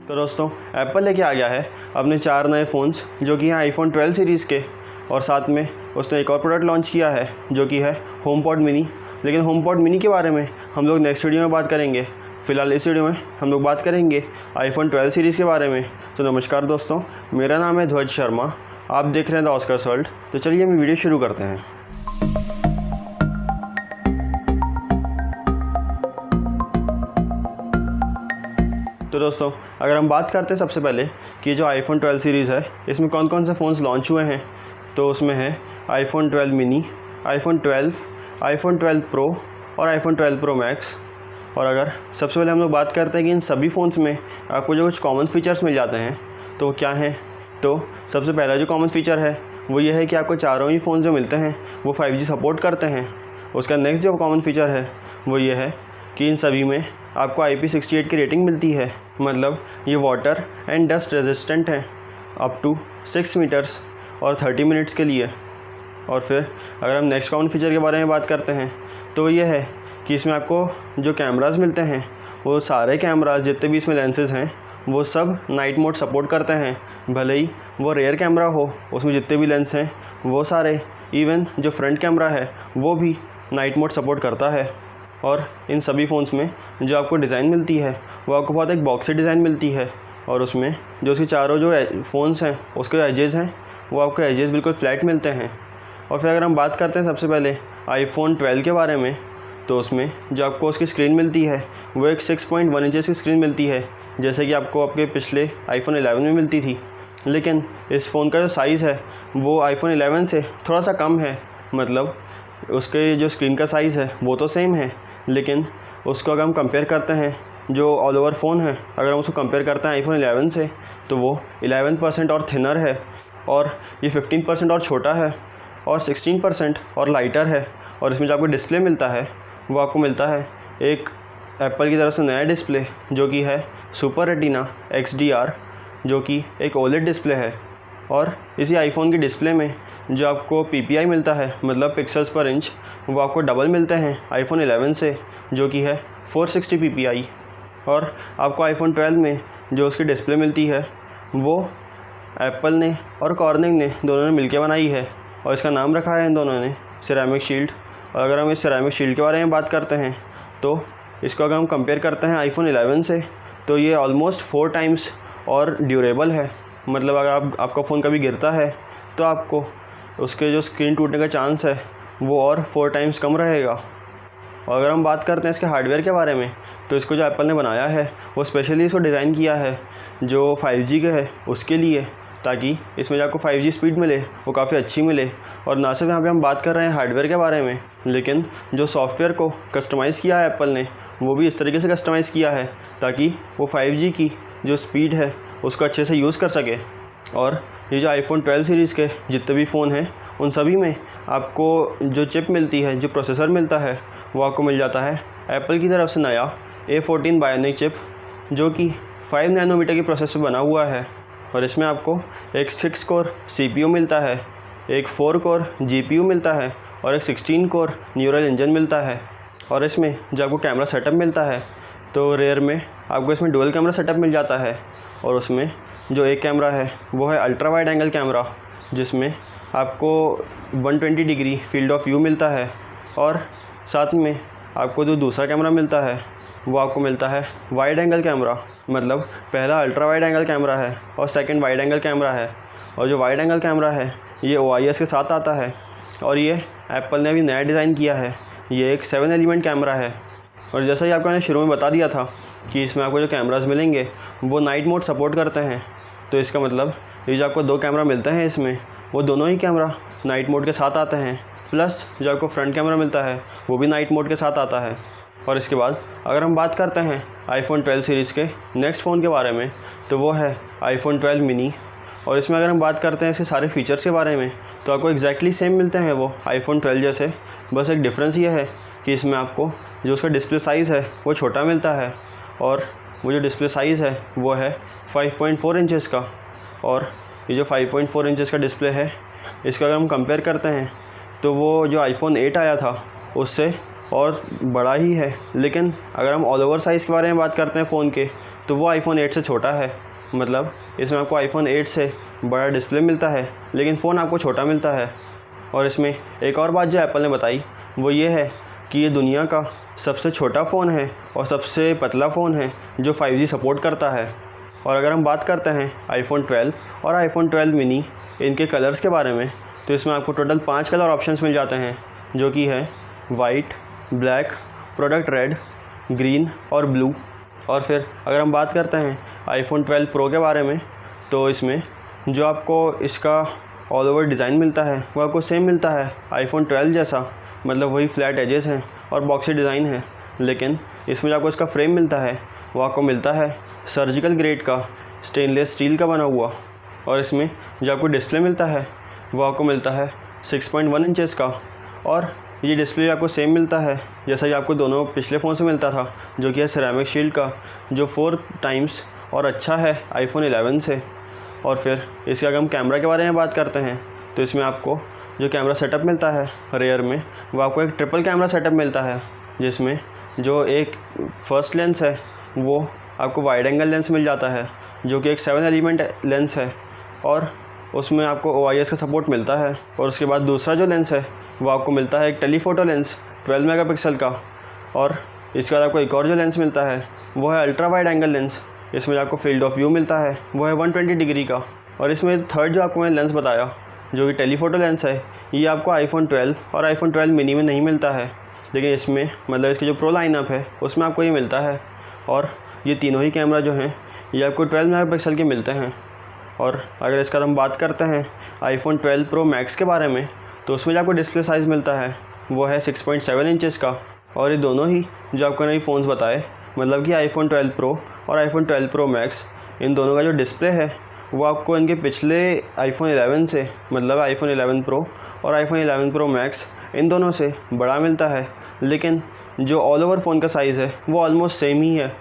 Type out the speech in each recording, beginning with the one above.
तो दोस्तों एप्पल लेके आ गया है अपने 4 नए फ़ोन्स जो कि हैं आईफोन 12 सीरीज़ के, और साथ में उसने एक और प्रोडक्ट लॉन्च किया है जो कि है होमपॉड मिनी। लेकिन होमपॉड मिनी के बारे में हम लोग नेक्स्ट वीडियो में बात करेंगे। फ़िलहाल इस वीडियो में हम लोग बात करेंगे आईफोन 12 सीरीज़ के बारे में। तो नमस्कार दोस्तों, मेरा नाम है ध्वज शर्मा, आप देख रहे हैं द ऑस्कर्स वर्ल्ड। तो चलिए हम वीडियो शुरू करते हैं। तो दोस्तों अगर हम बात करते हैं सबसे पहले कि जो आईफोन 12 सीरीज़ है इसमें कौन कौन से फ़ोन्स लॉन्च हुए हैं, तो उसमें है iPhone 12 mini, iPhone 12, iPhone 12 pro और आईफोन 12 प्रो मैक्स। और अगर सबसे पहले हम लोग बात करते हैं कि इन सभी फ़ोन्स में आपको जो कुछ कॉमन फीचर्स मिल जाते हैं तो क्या हैं, तो सबसे पहला जो कॉमन फीचर है वो ये है कि आपको चारों ही फ़ोन जो मिलते हैं वो 5G सपोर्ट करते हैं। उसका नेक्स्ट जो कॉमन फीचर है वो ये है कि इन सभी में आपको IP68 की रेटिंग मिलती है, मतलब ये वाटर एंड डस्ट रेजिस्टेंट है अप टू 6 मीटर्स और 30 मिनट्स के लिए। और फिर अगर हम नेक्स्ट कॉमन फीचर के बारे में बात करते हैं तो ये है कि इसमें आपको जो कैमरास मिलते हैं वो सारे कैमरास जितने भी इसमें लेंसेज हैं वो सब नाइट मोड सपोर्ट करते हैं। भले ही वो रेयर कैमरा हो, उसमें जितने भी लेंस हैं वो सारे, इवन जो फ्रंट कैमरा है वो भी नाइट मोड सपोर्ट करता है। और इन सभी फ़ोन्स में जो आपको डिज़ाइन मिलती है वो आपको बहुत एक बॉक्सी डिज़ाइन मिलती है, और उसमें जो उसकी चारों जो फ़ोन्स हैं उसके एजेस हैं वो आपको एजेस बिल्कुल फ्लैट मिलते हैं। और फिर अगर हम बात करते हैं सबसे पहले आईफोन 12 के बारे में, तो उसमें जो आपको उसकी स्क्रीन मिलती है वो एक 6.1 इंचेस की स्क्रीन मिलती है, जैसे कि आपको आपके पिछले आईफोन 11 में मिलती थी। लेकिन इस फ़ोन का जो साइज़ है वो आईफोन 11 से थोड़ा सा कम है, मतलब उसके जो स्क्रीन का साइज़ है वो तो सेम है, लेकिन उसको अगर हम कंपेयर करते हैं जो ऑल ओवर फ़ोन है, अगर हम उसको कंपेयर करते हैं आईफोन 11 से, तो वो 11% और थिनर है, और ये 15% और छोटा है, और 16% और लाइटर है। और इसमें जो आपको डिस्प्ले मिलता है वो आपको मिलता है एक एप्पल की तरफ से नया डिस्प्ले जो कि है सुपर रेटिना XDR, जो कि एक OLED डिस्प्ले है। और इसी आईफोन की डिस्प्ले में जो आपको PPI मिलता है, मतलब पिक्सल्स पर इंच, वो आपको डबल मिलते हैं आईफोन 11 से, जो कि है 460 PPI। और आपको आईफोन 12 में जो उसकी डिस्प्ले मिलती है वो एप्पल ने और कॉर्निंग ने दोनों ने मिलकर बनाई है, और इसका नाम रखा है इन दोनों ने सिरेमिक शील्ड। और अगर हम इस सिरेमिक शील्ड के बारे में बात करते हैं तो इसको अगर हम कंपेयर करते हैं आईफोन 11 से, तो ये ऑलमोस्ट 4 टाइम्स और ड्यूरेबल है। मतलब अगर आपका फ़ोन कभी गिरता है तो आपको उसके जो स्क्रीन टूटने का चांस है वो और 4 टाइम्स कम रहेगा। और अगर हम बात करते हैं इसके हार्डवेयर के बारे में, तो इसको जो एप्पल ने बनाया है वो स्पेशली इसको डिज़ाइन किया है जो 5G के है उसके लिए, ताकि इसमें जो आपको 5G स्पीड मिले वो काफ़ी अच्छी मिले। और ना सिर्फ यहाँ पे हम बात कर रहे हैं हार्डवेयर के बारे में, लेकिन जो सॉफ्टवेयर को कस्टमाइज़ किया है एप्पल ने वो भी इस तरीके से कस्टमाइज़ किया है ताकि वो 5G की जो स्पीड है उसको अच्छे से यूज़ कर सके। और ये जो आईफोन 12 सीरीज़ के जितने भी फ़ोन हैं उन सभी में आपको जो चिप मिलती है, जो प्रोसेसर मिलता है, वो आपको मिल जाता है एप्पल की तरफ से नया A14 बायोनिक चिप, जो कि 5 नैनोमीटर की प्रोसेस पे बना हुआ है। और इसमें आपको एक 6 कोर CPU मिलता है, एक 4 कोर GPU मिलता है, और एक 16 कोर न्यूरल इंजन मिलता है। और इसमें जो आपको कैमरा सेटअप मिलता है तो रेयर में आपको इसमें डुअल कैमरा सेटअप मिल जाता है, और उसमें जो एक कैमरा है वो है अल्ट्रा वाइड एंगल कैमरा, जिसमें आपको 120 डिग्री फील्ड ऑफ व्यू मिलता है। और साथ में आपको जो दूसरा कैमरा मिलता है वो आपको मिलता है वाइड एंगल कैमरा, मतलब पहला अल्ट्रा वाइड एंगल कैमरा है और सेकंड वाइड एंगल कैमरा है। और जो वाइड एंगल कैमरा है ये OIS के साथ आता है, और ये एप्पल ने अभी नया डिज़ाइन किया है। ये एक 7 एलिमेंट कैमरा है। और जैसा कि आपको मैंने शुरू में बता दिया था कि इसमें आपको जो कैमरास मिलेंगे वो नाइट मोड सपोर्ट करते हैं, तो इसका मतलब ये जो आपको 2 कैमरा मिलते हैं इसमें वो दोनों ही कैमरा नाइट मोड के साथ आते हैं, प्लस जो आपको फ्रंट कैमरा मिलता है वो भी नाइट मोड के साथ आता है। और इसके बाद अगर हम बात करते हैं आईफोन 12 सीरीज़ के नेक्स्ट फ़ोन के बारे में, तो वो है आईफोन 12 मिनी। और इसमें अगर हम बात करते हैं इसके सारे फीचर्स के बारे में, तो आपको एग्जैक्टली सेम मिलते हैं वो आईफोन 12 जैसे, बस एक डिफरेंस ये है कि इसमें आपको जो उसका डिस्प्ले साइज़ है वो छोटा मिलता है, और वो जो डिस्प्ले साइज़ है वो है 5.4 इंचेस का। और ये जो 5.4 इंचेस का डिस्प्ले है इसका अगर हम कंपेयर करते हैं तो वो जो आईफोन 8 आया था उससे और बड़ा ही है। लेकिन अगर हम ऑल ओवर साइज़ के बारे में बात करते हैं फ़ोन के, तो वो आईफोन 8 से छोटा है। मतलब इसमें आपको आईफोन 8 से बड़ा डिस्प्ले मिलता है, लेकिन फ़ोन आपको छोटा मिलता है। और इसमें एक और बात जो एप्पल ने बताई वो ये है कि ये दुनिया का सबसे छोटा फ़ोन है और सबसे पतला फ़ोन है जो 5G सपोर्ट करता है। और अगर हम बात करते हैं आईफोन 12 और आईफोन 12 मिनी इनके कलर्स के बारे में, तो इसमें आपको टोटल 5 कलर ऑप्शंस मिल जाते हैं, जो कि है white, black, product red, green और ब्लू। और फिर अगर हम बात करते हैं आईफोन 12 प्रो के बारे में, तो इसमें जो आपको इसका ऑल ओवर डिज़ाइन मिलता है वो आपको सेम मिलता है आईफोन 12 जैसा, मतलब वही फ्लैट एजेस हैं और बॉक्सी डिज़ाइन है। लेकिन इसमें जो आपको इसका फ्रेम मिलता है वो आपको मिलता है सर्जिकल ग्रेड का स्टेनलेस स्टील का बना हुआ। और इसमें जो आपको डिस्प्ले मिलता है वो आपको मिलता है 6.1 इंचेस का। और ये डिस्प्ले आपको सेम मिलता है जैसा कि आपको दोनों पिछले फ़ोन से मिलता था, जो कि है सिरेमिक शील्ड का, जो 4 टाइम्स और अच्छा है आईफोन 11 से। और फिर इसके अगर हम कैमरा के बारे में बात करते हैं, तो इसमें आपको जो कैमरा सेटअप मिलता है रेयर में, वो आपको एक ट्रिपल कैमरा सेटअप मिलता है, जिसमें जो एक फर्स्ट लेंस है वो आपको वाइड एंगल लेंस मिल जाता है, जो कि एक 7 एलिमेंट लेंस है और उसमें आपको OIS का सपोर्ट मिलता है। और उसके बाद दूसरा जो लेंस है वो आपको मिलता है एक टेलीफोटो लेंस 12 मेगापिक्सल का। और इसके बाद आपको एक और जो लेंस मिलता है वो है अल्ट्रा वाइड एंगल लेंस। इसमें आपको फील्ड ऑफ व्यू मिलता है वो है 120 डिग्री का। और इसमें थर्ड जो आपको मैंने लेंस बताया जो कि टेलीफोटो लेंस है, ये आपको आईफोन 12 और आईफोन 12 मिनी में नहीं मिलता है, लेकिन इसमें मतलब इसकी जो प्रो लाइनअप है उसमें आपको ये मिलता है। और ये तीनों ही कैमरा जो हैं ये आपको 12 मेगापिक्सल के मिलते हैं। और अगर इसका हम बात करते हैं आईफोन 12 प्रो मैक्स के बारे में, तो उसमें जो आपको डिस्प्ले साइज़ मिलता है वो है 6.7 इंचेस का। और ये दोनों ही जो आपको नई फ़ोन्स बताए, मतलब कि आईफोन 12 प्रो और आईफोन 12 प्रो मैक्स, इन दोनों का जो डिस्प्ले है वो आपको इनके पिछले आईफोन 11 से, मतलब आईफोन 11 प्रो और आईफोन 11 प्रो मैक्स, इन दोनों से बड़ा मिलता है। लेकिन जो ऑल ओवर फ़ोन का साइज़ है वो ऑलमोस्ट सेम ही है।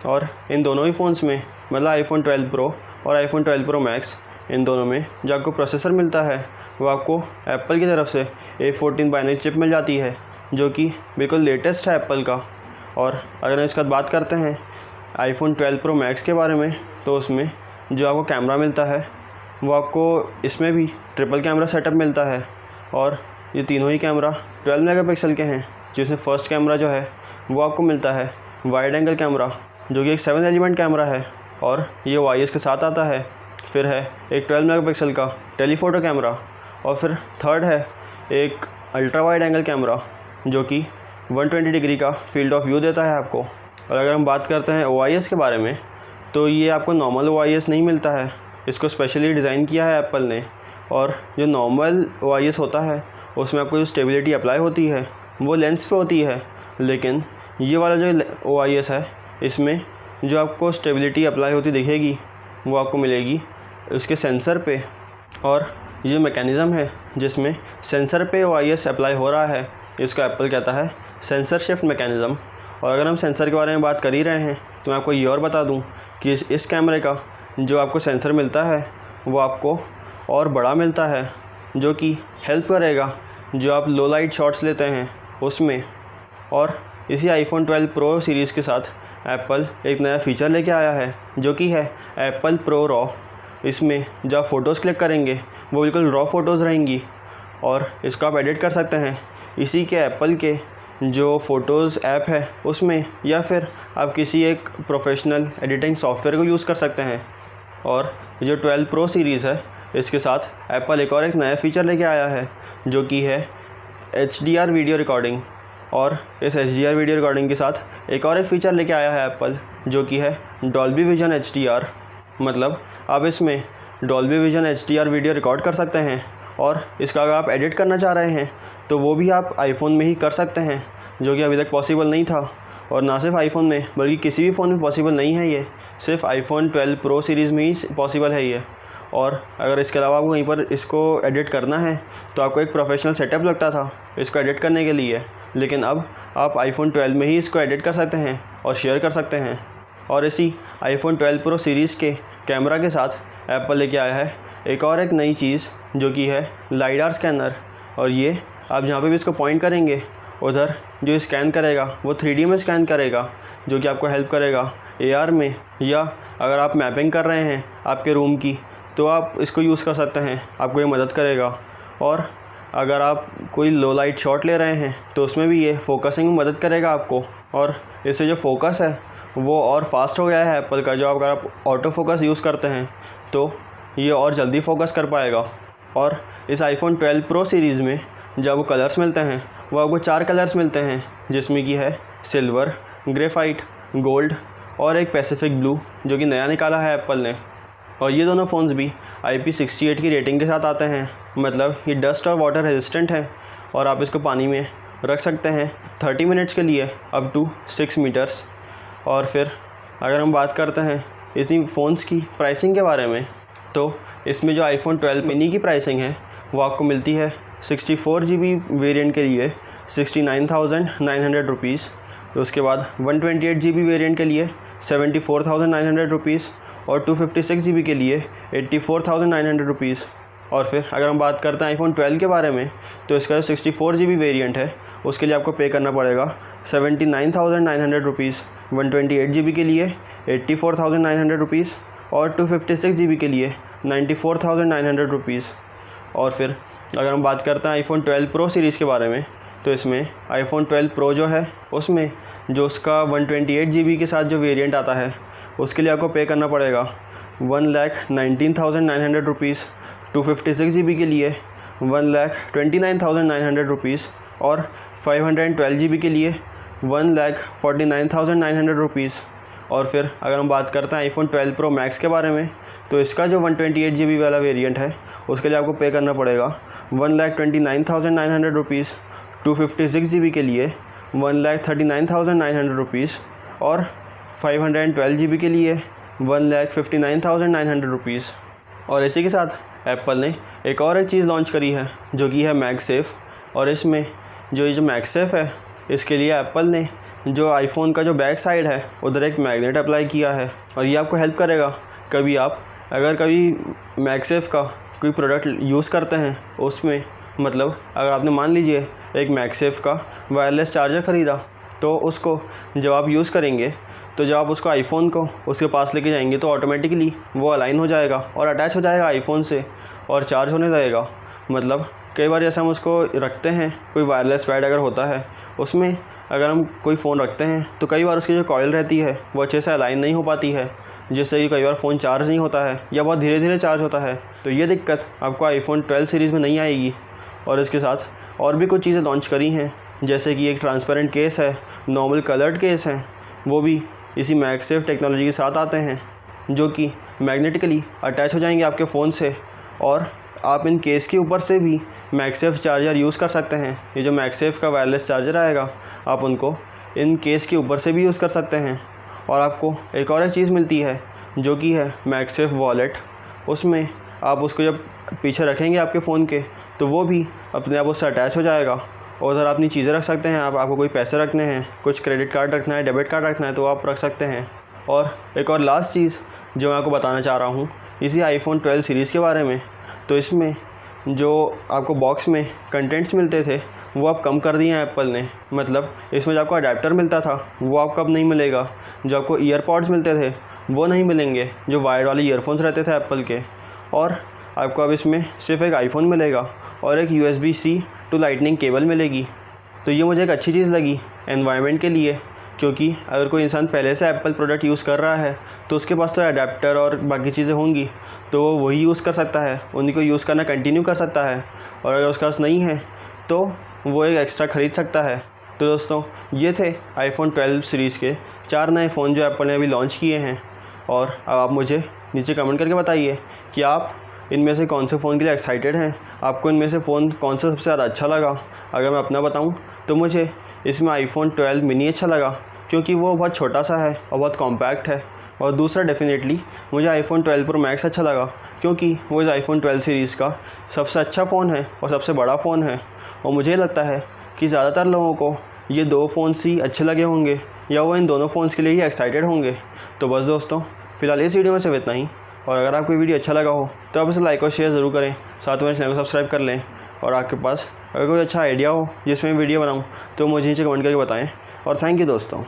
और इन दोनों ही फ़ोन्स में, मतलब आईफोन 12 प्रो और आईफोन 12 प्रो मैक्स, इन दोनों में जो आपको प्रोसेसर मिलता है वो आपको एप्पल की तरफ से A14 बाइनरी चिप मिल जाती है, जो कि बिल्कुल लेटेस्ट है एप्पल का। और अगर हम इसका बात करते हैं आईफोन 12 प्रो मैक्स के बारे में, तो उसमें जो आपको कैमरा मिलता है वो आपको इसमें भी ट्रिपल कैमरा सेटअप मिलता है। और ये तीनों ही कैमरा 12 मेगापिक्सल के हैं, जिसमें फर्स्ट कैमरा जो है वो आपको मिलता है वाइड एंगल कैमरा, जो कि एक 7 एलिमेंट कैमरा है और ये OIS के साथ आता है। फिर है एक 12 मेगापिक्सल का टेलीफोटो कैमरा। और फिर थर्ड है एक अल्ट्रा वाइड एंगल कैमरा, जो कि 120 डिग्री का फील्ड ऑफ व्यू देता है आपको। और अगर हम बात करते हैं OIS के बारे में, तो ये आपको नॉर्मल OIS नहीं मिलता है, इसको स्पेशली डिज़ाइन किया है एप्पल ने। और जो नॉर्मल OIS होता है उसमें आपको जो स्टेबिलिटी अप्लाई होती है वो लेंस पे होती है, लेकिन ये वाला जो OIS है इसमें जो आपको स्टेबिलिटी अप्लाई होती दिखेगी वो आपको मिलेगी उसके सेंसर पे। और ये मैकेनिज़्म है जिसमें सेंसर पे OIS अप्लाई हो रहा है, इसका एप्पल कहता है सेंसर शिफ्ट मैकेनिज़्म। और अगर हम सेंसर के बारे में बात कर ही रहे हैं, तो मैं आपको ये और बता दूं कि इस कैमरे का जो आपको सेंसर मिलता है वो आपको और बड़ा मिलता है, जो कि हेल्प करेगा जो आप लो लाइट शॉट्स लेते हैं उसमें। और इसी आईफोन 12 प्रो सीरीज़ के साथ एप्पल एक नया फ़ीचर लेके आया है, जो कि है एप्पल प्रो रॉ। इसमें जब आप फ़ोटोज़ क्लिक करेंगे वो बिल्कुल रॉ फ़ोटोज़ रहेंगी और इसको आप एडिट कर सकते हैं इसी के एप्पल के जो फ़ोटोज़ ऐप है उसमें, या फिर आप किसी एक प्रोफेशनल एडिटिंग सॉफ्टवेयर को यूज़ कर सकते हैं। और जो 12 प्रो सीरीज़ है इसके साथ एप्पल एक नया फ़ीचर लेके आया है, जो कि है HDR वीडियो रिकॉर्डिंग। और इस HDR वीडियो रिकॉर्डिंग के साथ एक फ़ीचर लेके आया है एप्पल, जो कि है डॉल्बी विजन HDR। मतलब आप इसमें Dolby vision HDR video record कर सकते हैं और इसका अगर आप एडिट करना चाह रहे हैं तो वो भी आप आईफोन में ही कर सकते हैं, जो कि अभी तक पॉसिबल नहीं था। और ना सिर्फ आईफोन में बल्कि किसी भी फ़ोन में पॉसिबल नहीं है, ये सिर्फ आईफोन 12 प्रो सीरीज़ में ही पॉसिबल है ये। और अगर इसके अलावा आपको कहीं पर इसको एडिट करना है तो आपको एक प्रोफेशनल सेटअप लगता था इसको एडिट करने के लिए, लेकिन अब आप आईफोन 12 में ही इसको एडिट कर सकते हैं और शेयर कर सकते हैं। और इसी आईफोन 12 प्रो सीरीज़ के कैमरा के साथ एप्पल लेके आया है एक नई चीज़, जो कि है लाइडार स्कैनर। और ये आप जहाँ पे भी इसको पॉइंट करेंगे उधर जो स्कैन करेगा वो 3D में स्कैन करेगा, जो कि आपको हेल्प करेगा AR में, या अगर आप मैपिंग कर रहे हैं आपके रूम की तो आप इसको यूज़ कर सकते हैं, आपको ये मदद करेगा। और अगर आप कोई लो लाइट शॉट ले रहे हैं तो उसमें भी ये फोकसिंग में मदद करेगा आपको। और इससे जो फोकस है वो और फास्ट हो गया है एप्पल का, जो अगर आप ऑटो फोकस यूज़ करते हैं तो ये और जल्दी फोकस कर पाएगा। और इस iPhone 12 Pro सीरीज़ में जो आपको कलर्स मिलते हैं वो आपको 4 कलर्स मिलते हैं, जिसमें कि है सिल्वर, ग्रेफाइट, गोल्ड और एक पैसिफिक ब्लू जो कि नया निकाला है एप्पल ने। और ये दोनों फ़ोन्स भी IP68 की रेटिंग के साथ आते हैं, मतलब ये डस्ट और वाटर रेजिस्टेंट है और आप इसको पानी में रख सकते हैं 30 मिनट्स के लिए अप टू 6 मीटर्स। और फिर अगर हम बात करते हैं इसी फ़ोन्स की प्राइसिंग के बारे में, तो इसमें जो iPhone 12 मिनी की प्राइसिंग है वो आपको मिलती है 64 GB वेरिएंट के लिए 69,900 रुपीज़। उसके बाद 128 GB वेरिएंट के लिए 74,900 रुपीज़ और 256 GB के लिए 84,900 रुपीज़। और फिर अगर हम बात करते हैं iPhone 12 के बारे में, तो इसका जो 64 GB वेरिएंट है उसके लिए आपको पे करना पड़ेगा 79,900 रुपीज़, 128 GB के लिए 84,900 रुपीज़ और 256 GB के लिए 94,900 रुपीज़। और फिर अगर हम बात करते हैं iPhone 12 Pro सीरीज़ के बारे में, तो इसमें iPhone 12 Pro जो है उसमें जो उसका 128 GB के साथ जो वेरिएंट आता है उसके लिए आपको पे करना पड़ेगा 1,19,900 रुपीज़, 256 GB के लिए 1,29,900 रुपीज़ और 512 GB के लिए 1,49,900 रुपीज़। और फिर अगर हम बात करते हैं iPhone 12 Pro Max के बारे में, तो इसका जो 128 GB वाला वेरिएंट है उसके लिए आपको पे करना पड़ेगा 1,29,900 रुपीज़, 256 GB के लिए 1,39,900 रुपीज़ और 512 GB के लिए 1,59,900 रुपीज़। और इसी के साथ एप्पल ने एक चीज़ लॉन्च करी है जो कि है मैगसेफ। और इसमें जो ये मैगसेफ है इसके लिए एप्पल ने जो आईफोन का जो बैक साइड है उधर एक मैग्नेट अप्लाई किया है और ये आपको हेल्प करेगा। कभी मैगसेफ का कोई प्रोडक्ट यूज़ करते हैं उसमें, मतलब अगर आपने मान लीजिए एक मैगसेफ का वायरलेस चार्जर ख़रीदा, तो उसको जब आप यूज़ करेंगे तो जब आप उसको आईफोन को उसके पास लेके जाएंगे तो ऑटोमेटिकली वो अलाइन हो जाएगा और अटैच हो जाएगा आईफोन से और चार्ज होने लगेगा। मतलब कई बार जैसे हम उसको रखते हैं, कोई वायरलेस पैड अगर होता है उसमें अगर हम कोई फ़ोन रखते हैं तो कई बार उसकी जो कॉइल रहती है वो अच्छे से अलाइन नहीं हो पाती है, जिससे कि कई बार फ़ोन चार्ज नहीं होता है या बहुत धीरे धीरे चार्ज होता है। तो ये दिक्कत आपको iPhone 12 सीरीज़ में नहीं आएगी। और इसके साथ और भी कुछ चीज़ें लॉन्च करी हैं, जैसे कि एक ट्रांसपेरेंट केस है, नॉर्मल कलर्ड केस हैं, वो भी इसी मैगसेफ टेक्नोलॉजी के साथ आते हैं, जो कि मैग्नेटिकली अटैच हो जाएंगे आपके फ़ोन से और आप इन केस के ऊपर से भी मैगसेफ चार्जर यूज़ कर सकते हैं। ये जो मैगसेफ का वायरलेस चार्जर आएगा आप उनको इन केस के ऊपर से भी यूज़ कर सकते हैं। और आपको एक और चीज़ मिलती है जो कि है मैगसेफ वॉलेट। उसमें आप उसको जब पीछे रखेंगे आपके फ़ोन के तो वो भी अपने आप उससे अटैच हो जाएगा और उधर अपनी चीज़ें रख सकते हैं। आपको कोई पैसे रखने हैं, कुछ क्रेडिट कार्ड रखना है, डेबिट कार्ड रखना है तो आप रख सकते हैं। और एक और लास्ट चीज़ जो मैं आपको बताना चाह रहा हूँ इसी iPhone 12 सीरीज़ के बारे में, तो इसमें जो आपको बॉक्स में कंटेंट्स मिलते थे वो अब कम कर दिए हैं एप्पल ने। मतलब इसमें जो आपको अडेप्टर मिलता था वो आपको अब नहीं मिलेगा, जो आपको ईयरपॉड्स मिलते थे वो नहीं मिलेंगे, जो वायर वाले ईयरफोन्स रहते थे एप्पल के। और आपको अब इसमें सिर्फ एक आईफोन मिलेगा और एक USB-C टू लाइटनिंग केबल मिलेगी। तो ये मुझे एक अच्छी चीज़ लगी एनवायरनमेंट के लिए, क्योंकि अगर कोई इंसान पहले से एप्पल प्रोडक्ट यूज़ कर रहा है तो उसके पास तो अडेप्टर और बाकी चीज़ें होंगी तो वो वही यूज़ कर सकता है, उन्हीं को यूज़ करना कंटिन्यू कर सकता है। और अगर उसके पास नहीं है तो वो एक एक्स्ट्रा ख़रीद सकता है। तो दोस्तों ये थे iPhone 12 सीरीज़ के 4 नए फ़ोन जो एप्पल ने अभी लॉन्च किए हैं। और अब आप मुझे नीचे कमेंट करके बताइए कि आप इनमें से कौन से फ़ोन के लिए एक्साइटेड हैं, आपको इनमें से फ़ोन कौन सा सबसे ज़्यादा अच्छा लगा। अगर मैं अपना बताऊं तो मुझे इसमें iPhone 12 मिनी अच्छा लगा, क्योंकि वो बहुत छोटा सा है और बहुत कॉम्पैक्ट है। और दूसरा डेफिनेटली मुझे iPhone 12 Pro Max अच्छा लगा, क्योंकि वो इस iPhone 12 सीरीज़ का सबसे अच्छा फ़ोन है और सबसे बड़ा फ़ोन है। और मुझे लगता है कि ज़्यादातर लोगों को ये 2 फ़ोन्स ही अच्छे लगे होंगे या वो इन दोनों फ़ोन्स के लिए ही एक्साइटेड होंगे। तो बस दोस्तों फ़िलहाल इस वीडियो में सिर्फ इतना ही। और अगर आपको वीडियो अच्छा लगा हो तो आप इसे लाइक और शेयर ज़रूर करें, साथ में चैनल को सब्सक्राइब कर लें। और आपके पास अगर कोई अच्छा आइडिया हो जिसमें वीडियो बनाऊँ तो मुझे नीचे कमेंट करके बताएं। और थैंक यू दोस्तों।